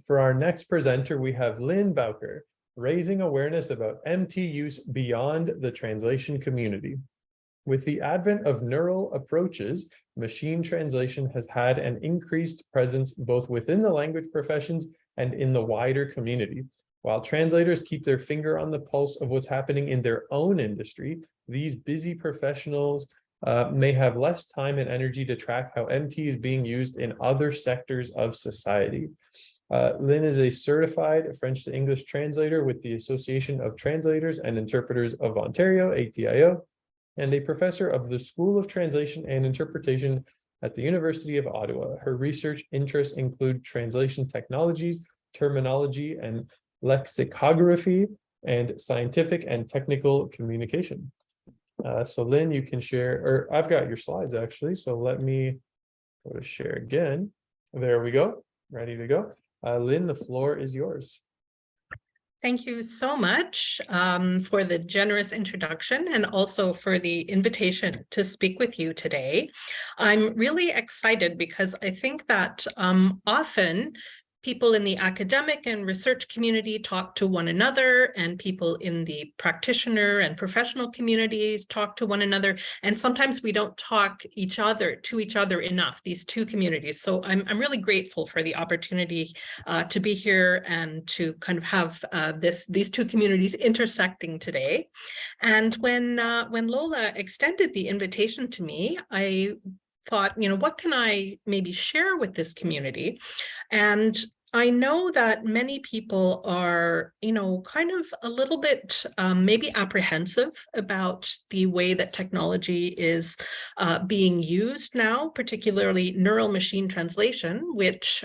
For our next presenter, we have Lynne Bowker, raising awareness about MT use beyond the translation community. With the advent of neural approaches, machine translation has had an increased presence both within the language professions and in the wider community. While translators keep their finger on the pulse of what's happening in their own industry, these busy professionals may have less time and energy to track how MT is being used in other sectors of society. Lynne is a certified French to English translator with the Association of Translators and Interpreters of Ontario, ATIO, and a professor of the School of Translation and Interpretation at the University of Ottawa. Her research interests include translation technologies, terminology and lexicography, and scientific and technical communication. So Lynne, you can share, or I've got your slides actually, so let me go to share again. There we go, ready to go. Lynne, the floor is yours. Thank you so much for the generous introduction and also for the invitation to speak with you today. I'm really excited because I think that often people in the academic and research community talk to one another, and people in the practitioner and professional communities talk to one another. And sometimes we don't talk to each other enough, these two communities. So I'm really grateful for the opportunity to be here and to kind of have these two communities intersecting today. And when Lola extended the invitation to me, I thought, what can I maybe share with this community? And I know that many people are, kind of a little bit maybe apprehensive about the way that technology is being used now, particularly neural machine translation, which,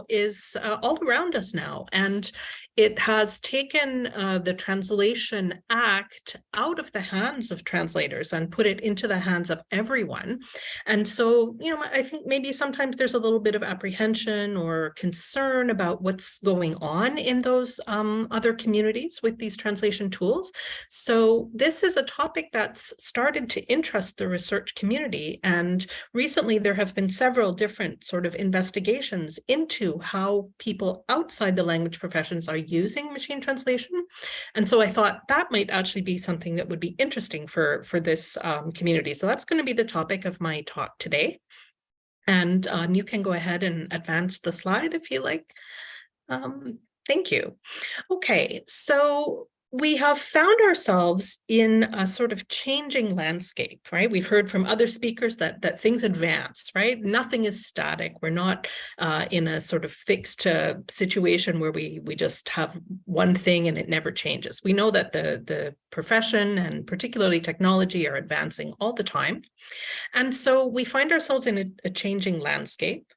is all around us now. And it has taken the Translation Act out of the hands of translators and put it into the hands of everyone. And so, I think maybe sometimes there's a little bit of apprehension or concern about what's going on in those other communities with these translation tools. So this is a topic that's started to interest the research community. And recently there have been several different sort of investigations into how people outside the language professions are using machine translation. And so I thought that might actually be something that would be interesting for this community. So that's going to be the topic of my talk today. And you can go ahead and advance the slide if you like. Thank you. Okay, so we have found ourselves in a sort of changing landscape, right? We've heard from other speakers that things advance, right? Nothing is static. We're not in a sort of fixed situation where we just have one thing and it never changes. We know that the profession and particularly technology are advancing all the time. And so we find ourselves in a changing landscape.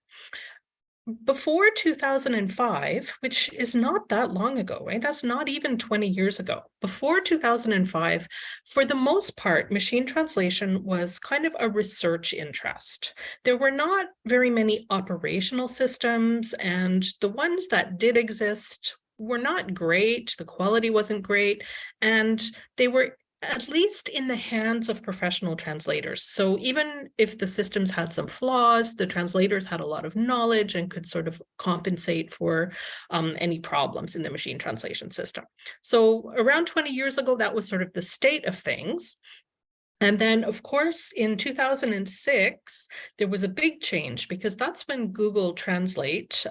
Before 2005, which is not that long ago, right? That's not even 20 years ago. Before 2005, for the most part, machine translation was kind of a research interest. There were not very many operational systems, and the ones that did exist were not great. The quality wasn't great, and they were at least in the hands of professional translators. So even if the systems had some flaws, the translators had a lot of knowledge and could sort of compensate for any problems in the machine translation system. So around 20 years ago, that was sort of the state of things. And then, of course, in 2006, there was a big change because that's when Google Translate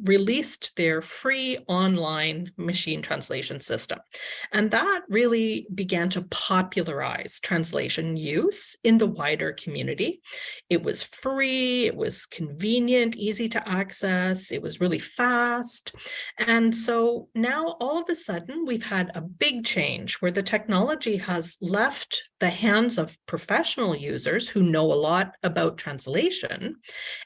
released their free online machine translation system. And that really began to popularize translation use in the wider community. It was free, it was convenient, easy to access, it was really fast. And so now all of a sudden, we've had a big change where the technology has left the hands of professional users who know a lot about translation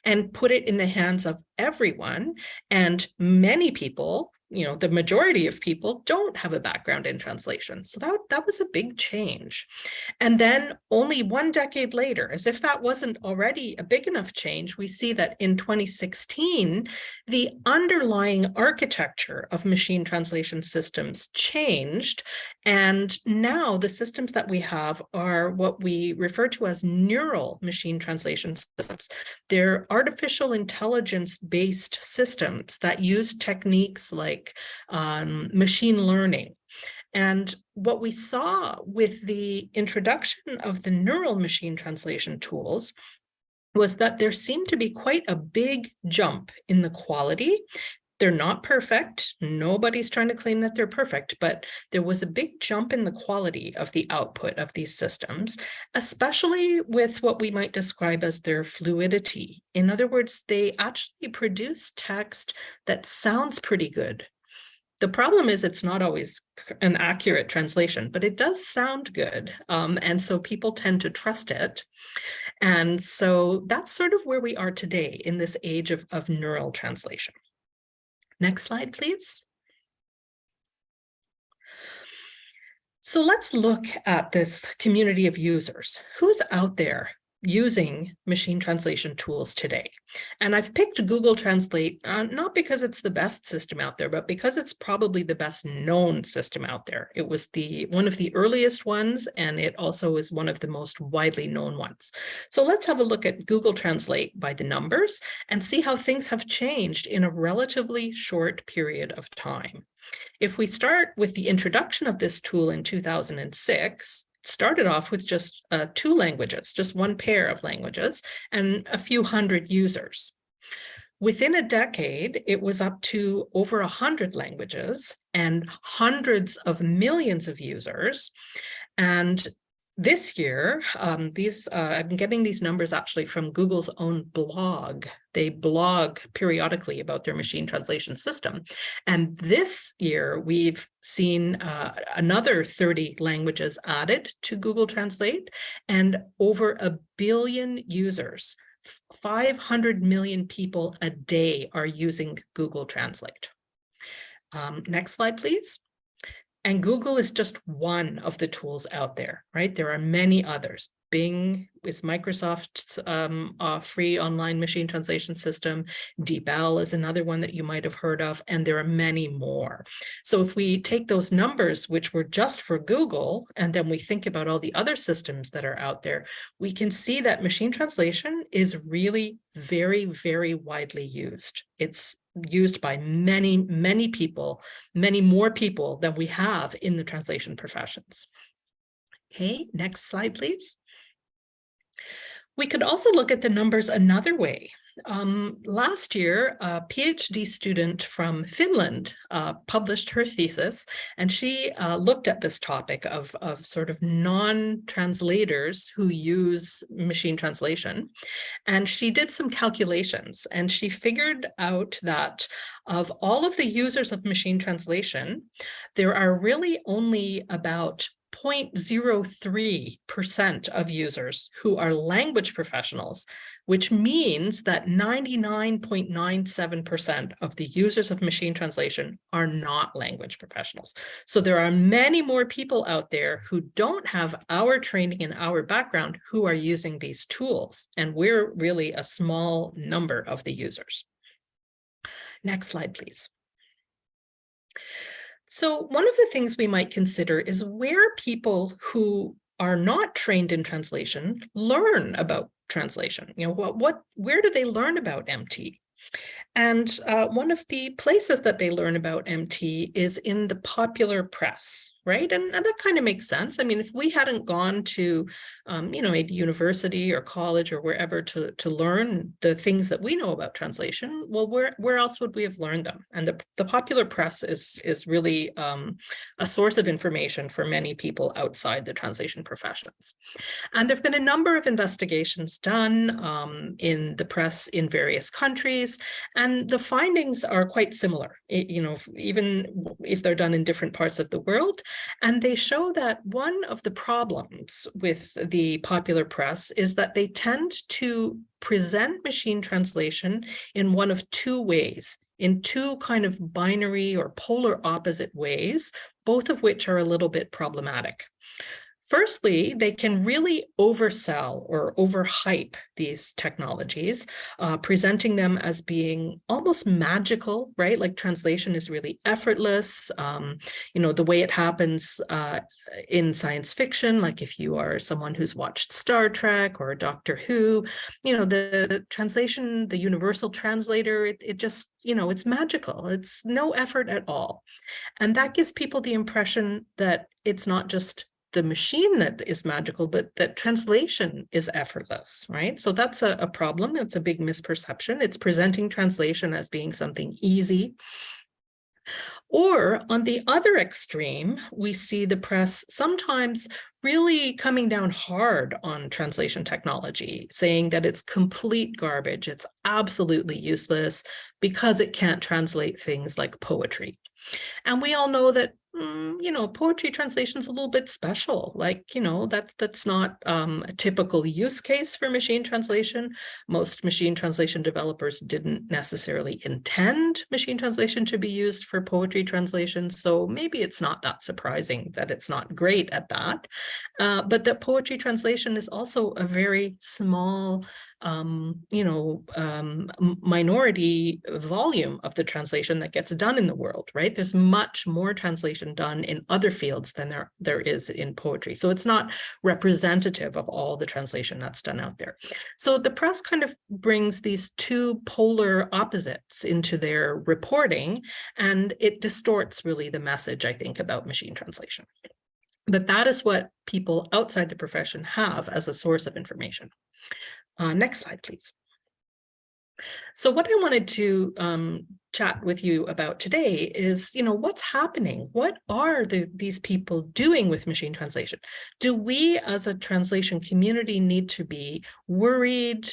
and put it in the hands of everyone. And many people, the majority of people don't have a background in translation. So that was a big change. And then only one decade later, as if that wasn't already a big enough change, we see that in 2016, the underlying architecture of machine translation systems changed. And now the systems that we have are what we refer to as neural machine translation systems. They're artificial intelligence text-based systems that use techniques like machine learning. And what we saw with the introduction of the neural machine translation tools was that there seemed to be quite a big jump in the quality. They're not perfect. Nobody's trying to claim that they're perfect, but there was a big jump in the quality of the output of these systems, especially with what we might describe as their fluidity. In other words, they actually produce text that sounds pretty good. The problem is it's not always an accurate translation, but it does sound good. And so people tend to trust it. And so that's sort of where we are today in this age of neural translation. Next slide, please. So let's look at this community of users. Who's out there using machine translation tools today? And I've picked Google Translate, not because it's the best system out there, but because it's probably the best known system out there. It was one of the earliest ones, and it also is one of the most widely known ones. So let's have a look at Google Translate by the numbers and see how things have changed in a relatively short period of time. If we start with the introduction of this tool in 2006, started off with just 2 languages, just one pair of languages, and a few hundred users. Within a decade, it was up to over 100 languages and hundreds of millions of users. And this year, I'm getting these numbers actually from Google's own blog. They blog periodically about their machine translation system. And this year, we've seen another 30 languages added to Google Translate and over 1 billion users. 500 million people a day are using Google Translate. Next slide, please. And Google is just one of the tools out there, right? There are many others. Bing is Microsoft's free online machine translation system. DeepL is another one that you might have heard of, and there are many more. So if we take those numbers, which were just for Google, and then we think about all the other systems that are out there, we can see that machine translation is really very, very widely used. It's used by many, many people, many more people than we have in the translation professions. Okay, next slide, please. We could also look at the numbers another way. Last year, a PhD student from Finland published her thesis, and she looked at this topic of sort of non-translators who use machine translation. And she did some calculations, and she figured out that of all of the users of machine translation, there are really only about 0.03% of users who are language professionals, which means that 99.97% of the users of machine translation are not language professionals. So there are many more people out there who don't have our training and our background who are using these tools, and we're really a small number of the users. Next slide, please. So one of the things we might consider is where people who are not trained in translation learn about translation. You know, where do they learn about MT? And one of the places that they learn about MT is in the popular press, right? And that kind of makes sense. I mean, if we hadn't gone to, maybe university or college or wherever to learn the things that we know about translation, well, where else would we have learned them? And the popular press is really a source of information for many people outside the translation professions. And there've been a number of investigations done in the press in various countries, and the findings are quite similar, even if they're done in different parts of the world. And they show that one of the problems with the popular press is that they tend to present machine translation in one of 2 ways, in 2 kind of binary or polar opposite ways, both of which are a little bit problematic. Firstly, they can really oversell or overhype these technologies, presenting them as being almost magical, right? Like translation is really effortless. The way it happens in science fiction, like if you are someone who's watched Star Trek or Doctor Who, the translation, the universal translator, it just, it's magical. It's no effort at all. And that gives people the impression that it's not just the machine that is magical, but that translation is effortless, right? So that's a problem. It's a big misperception. It's presenting translation as being something easy. Or on the other extreme, we see the press sometimes really coming down hard on translation technology, saying that it's complete garbage, it's absolutely useless because it can't translate things like poetry. And we all know that, poetry translation is a little bit special. Like, that's not a typical use case for machine translation. Most machine translation developers didn't necessarily intend machine translation to be used for poetry translation. So maybe it's not that surprising that it's not great at that. But that poetry translation is also a very small minority volume of the translation that gets done in the world, right? There's much more translation done in other fields than there is in poetry. So it's not representative of all the translation that's done out there. So the press kind of brings these two polar opposites into their reporting, and it distorts really the message, I think, about machine translation. But that is what people outside the profession have as a source of information. Next slide, please. So what I wanted to chat with you about today is, what's happening? What are these people doing with machine translation? Do we as a translation community need to be worried?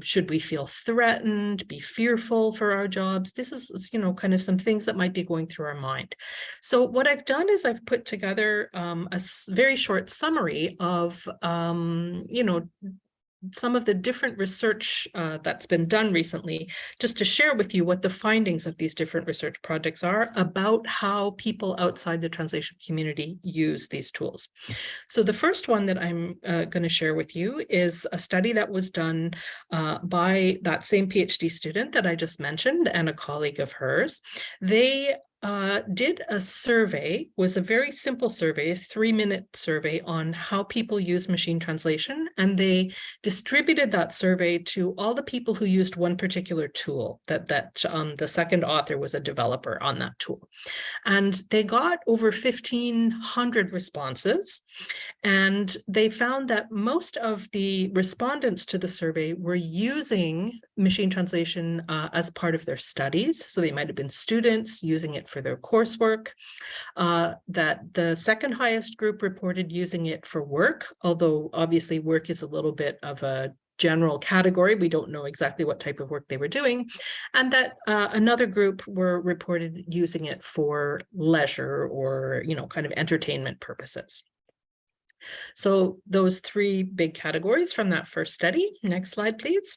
Should we feel threatened, be fearful for our jobs? This is, kind of some things that might be going through our mind. So what I've done is I've put together a very short summary of, some of the different research that's been done recently, just to share with you what the findings of these different research projects are about how people outside the translation community use these tools. So the first one that I'm going to share with you is a study that was done by that same PhD student that I just mentioned and a colleague of hers. They did a survey, was a very simple survey, a 3-minute survey on how people use machine translation. And they distributed that survey to all the people who used one particular tool that the second author was a developer on that tool. And they got over 1,500 responses. And they found that most of the respondents to the survey were using machine translation as part of their studies. So they might have been students using it for their coursework. That the second highest group reported using it for work, although obviously work is a little bit of a general category. We don't know exactly what type of work they were doing. And that another group were reported using it for leisure or, kind of entertainment purposes. So those 3 big categories from that first study. Next slide, please.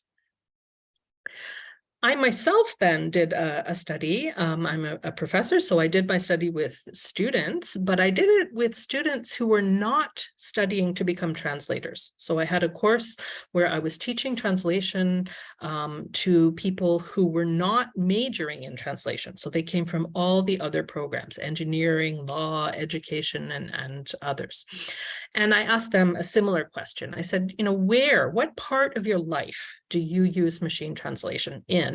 I myself then did a study. I'm a professor, so I did my study with students, but I did it with students who were not studying to become translators. So I had a course where I was teaching translation to people who were not majoring in translation. So they came from all the other programs, engineering, law, education, and others. And I asked them a similar question. I said, what part of your life do you use machine translation in?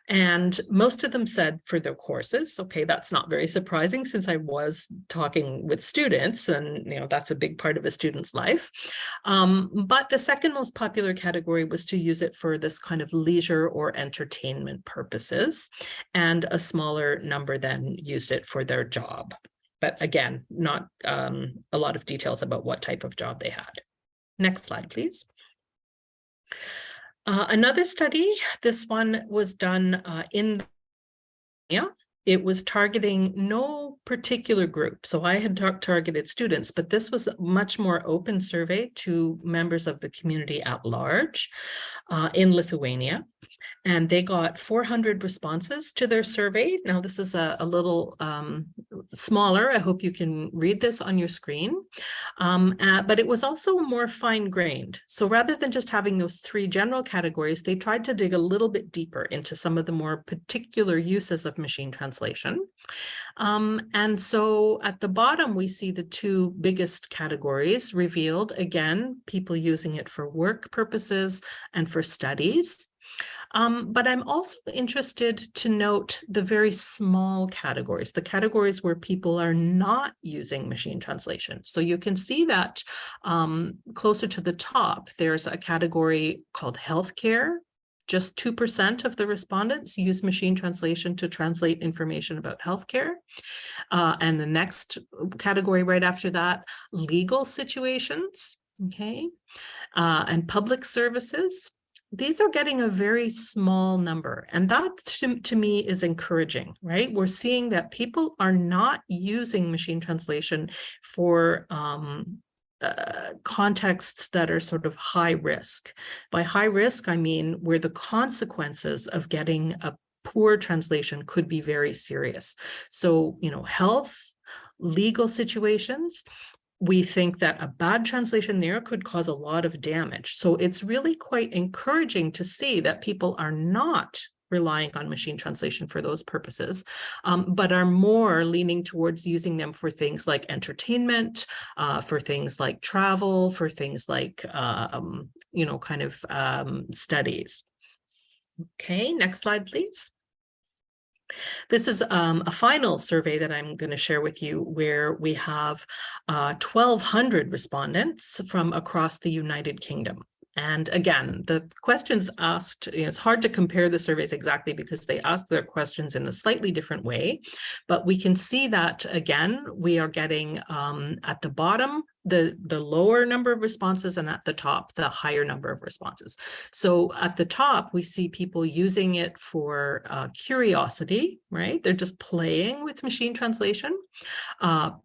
And most of them said for their courses. Okay, that's not very surprising since I was talking with students and, that's a big part of a student's life. But the second most popular category was to use it for this kind of leisure or entertainment purposes. And a smaller number then used it for their job. But again, not a lot of details about what type of job they had. Next slide, please. Another study, this one was done in it was targeting no particular group. So I had targeted students, but this was a much more open survey to members of the community at large in Lithuania. And they got 400 responses to their survey. Now, this is a little smaller. I hope you can read this on your screen. But it was also more fine-grained. So rather than just having those 3 general categories, they tried to dig a little bit deeper into some of the more particular uses of machine translation. And so at the bottom, we see the 2 biggest categories revealed. Again, people using it for work purposes and for studies. But I'm also interested to note the very small categories, the categories where people are not using machine translation. So you can see that closer to the top, there's a category called healthcare. Just 2% of the respondents use machine translation to translate information about healthcare. And the next category right after that, legal situations, okay, and public services. These are getting a very small number, and that to me is encouraging, right? We're seeing that people are not using machine translation for contexts that are sort of high risk. By high risk, I mean where the consequences of getting a poor translation could be very serious. So, you know, health, legal situations, we think that a bad translation there could cause a lot of damage. So it's really quite encouraging to see that people are not relying on machine translation for those purposes, but are more leaning towards using them for things like entertainment, for things like travel, for things like, you know, kind of studies. Okay, next slide, please. This is a final survey that I'm going to share with you where we have 1,200 respondents from across the United Kingdom. And again, the questions asked, you know, it's hard to compare the surveys exactly because they ask their questions in a slightly different way, but we can see that again, we are getting at the bottom, the lower number of responses, and at the top, the higher number of responses. So at the top, we see people using it for curiosity, right? They're just playing with machine translation,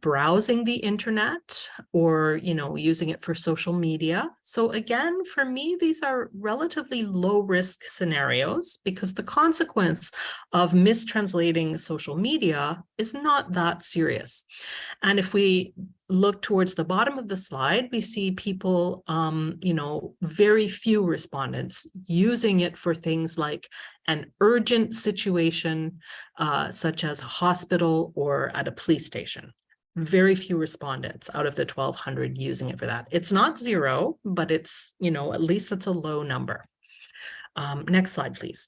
browsing the internet, or, you know, using it for social media. So again, for me, these are relatively low risk scenarios because the consequence of mistranslating social media is not that serious. And if we look towards the bottom of the slide, we see people, you know, very few respondents using it for things like an urgent situation, such as a hospital or at a police station. Very few respondents out of the 1,200 using it for that. It's not zero, but it's, you know, at least it's a low number. Next slide, please.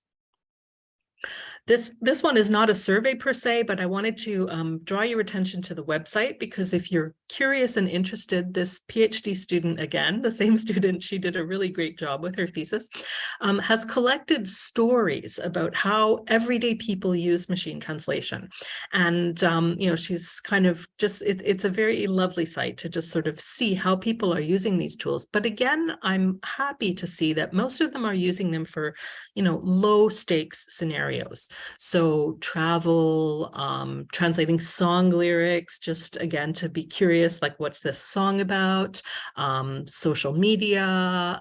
This one is not a survey per se, but I wanted to draw your attention to the website because if you're curious and interested, this PhD student, again, the same student, she did a really great job with her thesis, has collected stories about how everyday people use machine translation. And, you know, she's kind of just, it's a very lovely site to just sort of see how people are using these tools. But again, I'm happy to see that most of them are using them for, you know, low stakes scenarios. So travel, translating song lyrics, just again, to be curious, like what's this song about, social media,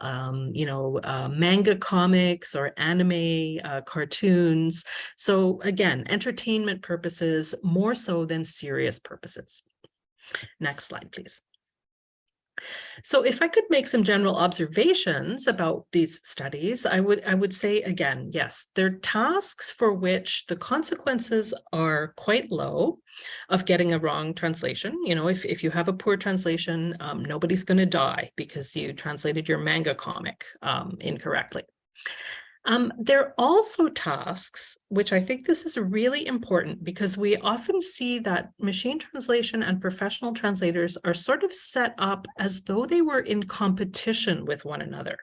you know, manga comics or anime cartoons. So again, entertainment purposes more so than serious purposes. Next slide, please. So if I could make some general observations about these studies, I would say again, yes, they're tasks for which the consequences are quite low of getting a wrong translation. You know, if you have a poor translation, nobody's going to die because you translated your manga comic incorrectly. There are also tasks, which I think this is really important because we often see that machine translation and professional translators are sort of set up as though they were in competition with one another.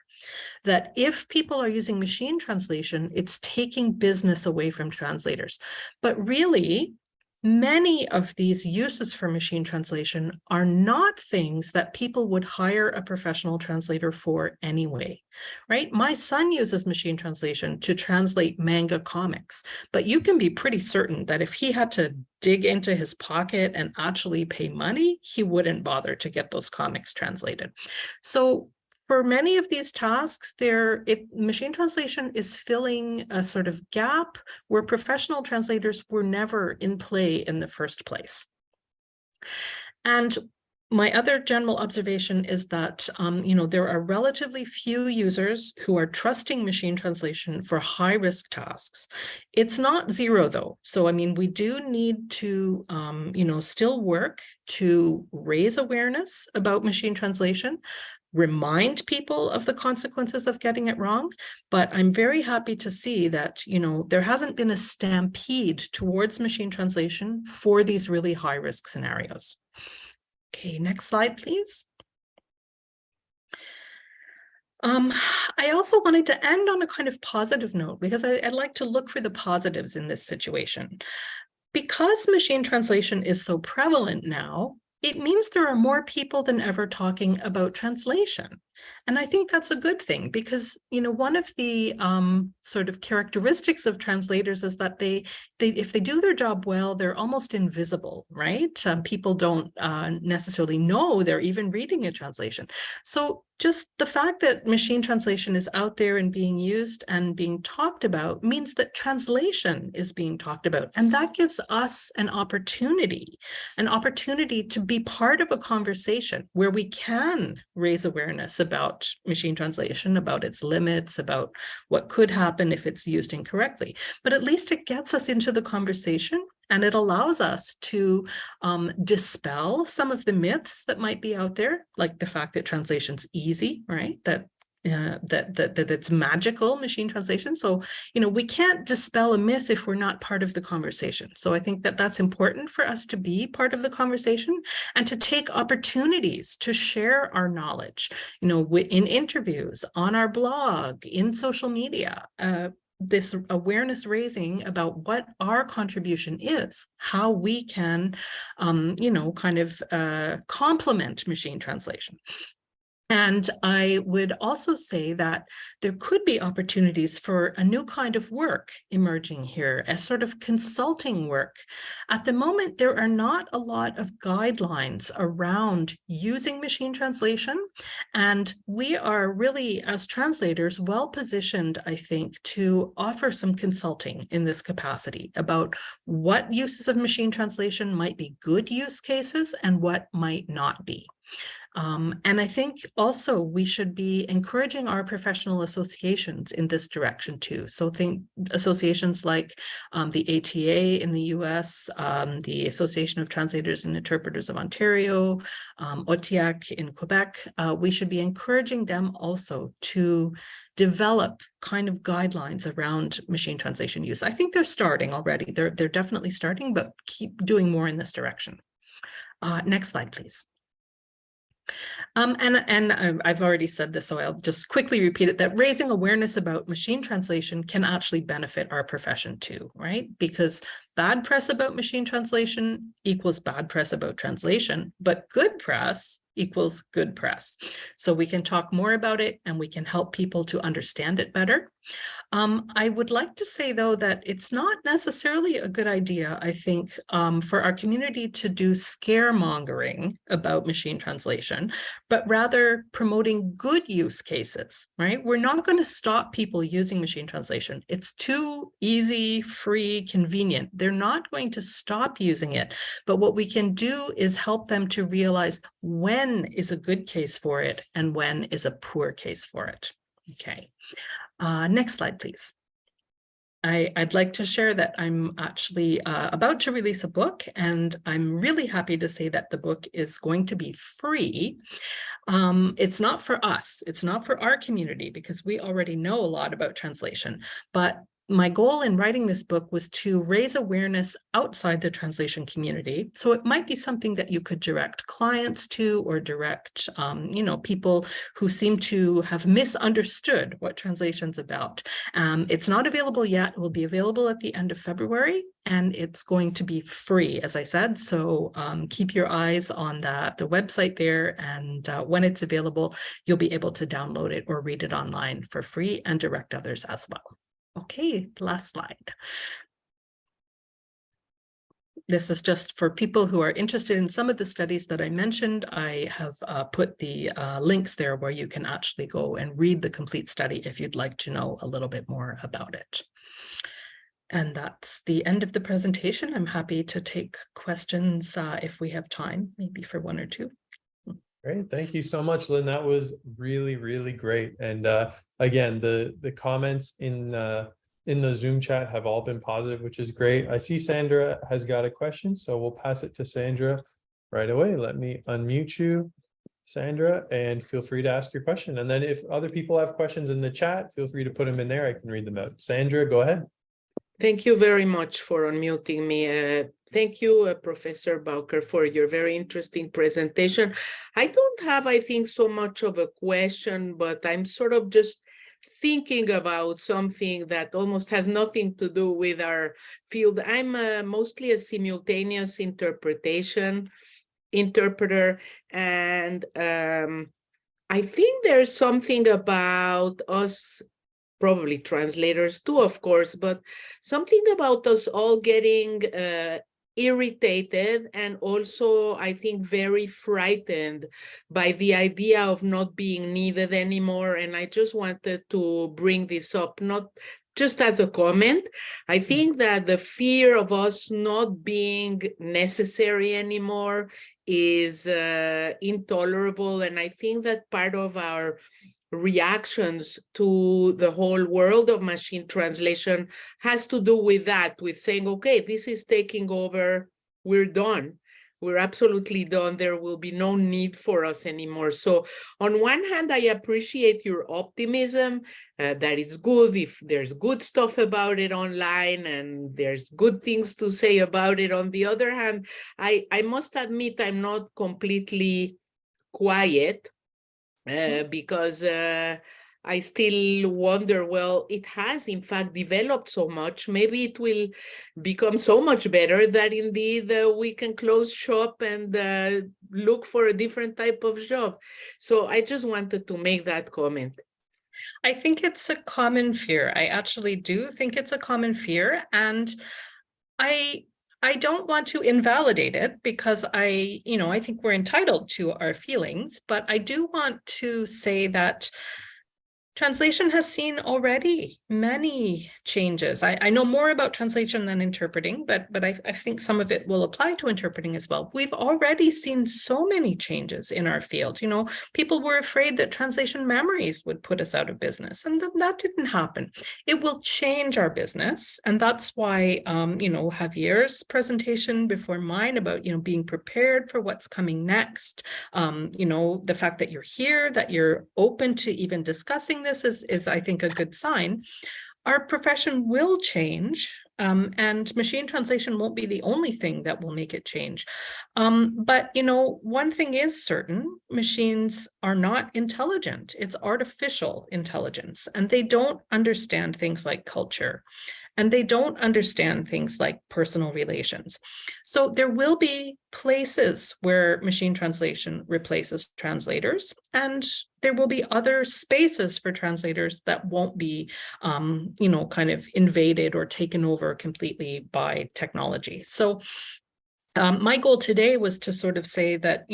That if people are using machine translation, it's taking business away from translators. But really, many of these uses for machine translation are not things that people would hire a professional translator for anyway, right? My son uses machine translation to translate manga comics, but you can be pretty certain that if he had to dig into his pocket and actually pay money, he wouldn't bother to get those comics translated. So for many of these tasks, machine translation is filling a sort of gap where professional translators were never in play in the first place. And my other general observation is that, there are relatively few users who are trusting machine translation for high-risk tasks. It's not zero, though. So, I mean, we do need to, still work to raise awareness about machine translation, remind people of the consequences of getting it wrong. But I'm very happy to see that, there hasn't been a stampede towards machine translation for these really high-risk scenarios. Okay, next slide, please. I also wanted to end on a kind of positive note because I'd like to look for the positives in this situation. Because machine translation is so prevalent now, it means there are more people than ever talking about translation. And I think that's a good thing because, one of the sort of characteristics of translators is that if they do their job well, they're almost invisible, right? People don't necessarily know they're even reading a translation. So just the fact that machine translation is out there and being used and being talked about means that translation is being talked about. And that gives us an opportunity to be part of a conversation where we can raise awareness about machine translation, about its limits, about what could happen if it's used incorrectly. But at least it gets us into the conversation and it allows us to dispel some of the myths that might be out there, like the fact that translation's easy, right? That it's magical, machine translation. So, we can't dispel a myth if we're not part of the conversation. So I think that that's important for us to be part of the conversation and to take opportunities to share our knowledge, in interviews, on our blog, in social media, this awareness raising about what our contribution is, how we can, complement machine translation. And I would also say that there could be opportunities for a new kind of work emerging here, as sort of consulting work. At the moment, there are not a lot of guidelines around using machine translation. And we are really, as translators, well positioned, I think, to offer some consulting in this capacity about what uses of machine translation might be good use cases and what might not be. And I think also we should be encouraging our professional associations in this direction too. So think associations like the ATIO in the US, the Association of Translators and Interpreters of Ontario, OTIAC in Quebec. We should be encouraging them also to develop kind of guidelines around machine translation use. I think they're starting already. They're definitely starting, but keep doing more in this direction. Next slide, please. And I've already said this, so I'll just quickly repeat it, that raising awareness about machine translation can actually benefit our profession too, right? Because bad press about machine translation equals bad press about translation, but good press equals good press. So we can talk more about it and we can help people to understand it better. I would like to say, though, that it's not necessarily a good idea, I think, for our community to do scaremongering about machine translation, but rather promoting good use cases, right? We're not going to stop people using machine translation. It's too easy, free, convenient. They're not going to stop using it. But what we can do is help them to realize when is a good case for it and when is a poor case for it. Okay. Next slide, please. I'd like to share that I'm actually about to release a book, and I'm really happy to say that the book is going to be free. It's not for us, it's not for our community, because we already know a lot about translation, but my goal in writing this book was to raise awareness outside the translation community. So it might be something that you could direct clients to, or direct, people who seem to have misunderstood what translation's about. It's not available yet. It will be available at the end of February, and it's going to be free, as I said. So keep your eyes on the website there, and when it's available, you'll be able to download it or read it online for free and direct others as well. Okay, last slide. This is just for people who are interested in some of the studies that I mentioned. I have put the links there where you can actually go and read the complete study if you'd like to know a little bit more about it. And that's the end of the presentation. I'm happy to take questions if we have time, maybe for one or two. Great. Thank you so much, Lynn. That was really, really great. And again, the comments in the Zoom chat have all been positive, which is great. I see Sandra has got a question, so we'll pass it to Sandra right away. Let me unmute you, Sandra, and feel free to ask your question. And then if other people have questions in the chat, feel free to put them in there. I can read them out. Sandra, go ahead. Thank you very much for unmuting me. Thank you, Professor Bowker, for your very interesting presentation. I don't have, I think, so much of a question, but I'm sort of just thinking about something that almost has nothing to do with our field. I'm mostly a simultaneous interpretation interpreter, and I think there's something about us, probably translators too, of course, but something about us all getting irritated, and also I think very frightened by the idea of not being needed anymore. And I just wanted to bring this up, not just as a comment. I think that the fear of us not being necessary anymore is intolerable, and I think that part of our reactions to the whole world of machine translation has to do with that, with saying, okay, this is taking over, we're done. We're absolutely done. There will be no need for us anymore. So on one hand, I appreciate your optimism that it's good if there's good stuff about it online and there's good things to say about it. On the other hand, I must admit I'm not completely quiet, because I still wonder, well, it has in fact developed so much. Maybe it will become so much better that indeed we can close shop and look for a different type of job. So I just wanted to make that comment. I think it's a common fear. I actually do think it's a common fear. And I don't want to invalidate it, because I think we're entitled to our feelings, but I do want to say that translation has seen already many changes. I know more about translation than interpreting, but I think some of it will apply to interpreting as well. We've already seen so many changes in our field. People were afraid that translation memories would put us out of business, and that didn't happen. It will change our business, and that's why Javier's presentation before mine about being prepared for what's coming next. The fact that you're here, that you're open to even discussing this is I think a good sign. Our profession will change, and machine translation won't be the only thing that will make it change. But one thing is certain: machines are not intelligent. It's artificial intelligence, and they don't understand things like culture, and they don't understand things like personal relations. So there will be places where machine translation replaces translators, and there will be other spaces for translators that won't be, kind of invaded or taken over completely by technology. So my goal today was to sort of say that,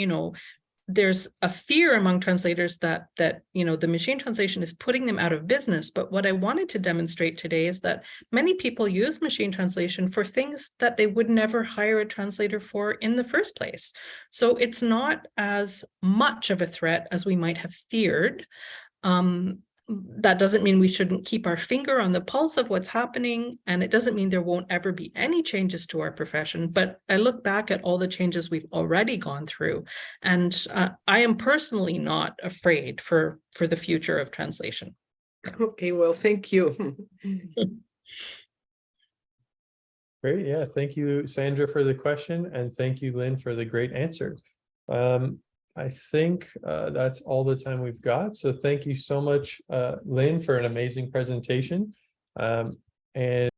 there's a fear among translators that the machine translation is putting them out of business. But what I wanted to demonstrate today is that many people use machine translation for things that they would never hire a translator for in the first place. So it's not as much of a threat as we might have feared. That doesn't mean we shouldn't keep our finger on the pulse of what's happening, and it doesn't mean there won't ever be any changes to our profession. But I look back at all the changes we've already gone through, and I am personally not afraid for the future of translation. Okay, well, thank you. Great. Yeah. Thank you, Sandra, for the question. And thank you, Lynn, for the great answer. I think that's all the time we've got. So thank you so much, Lynn, for an amazing presentation. And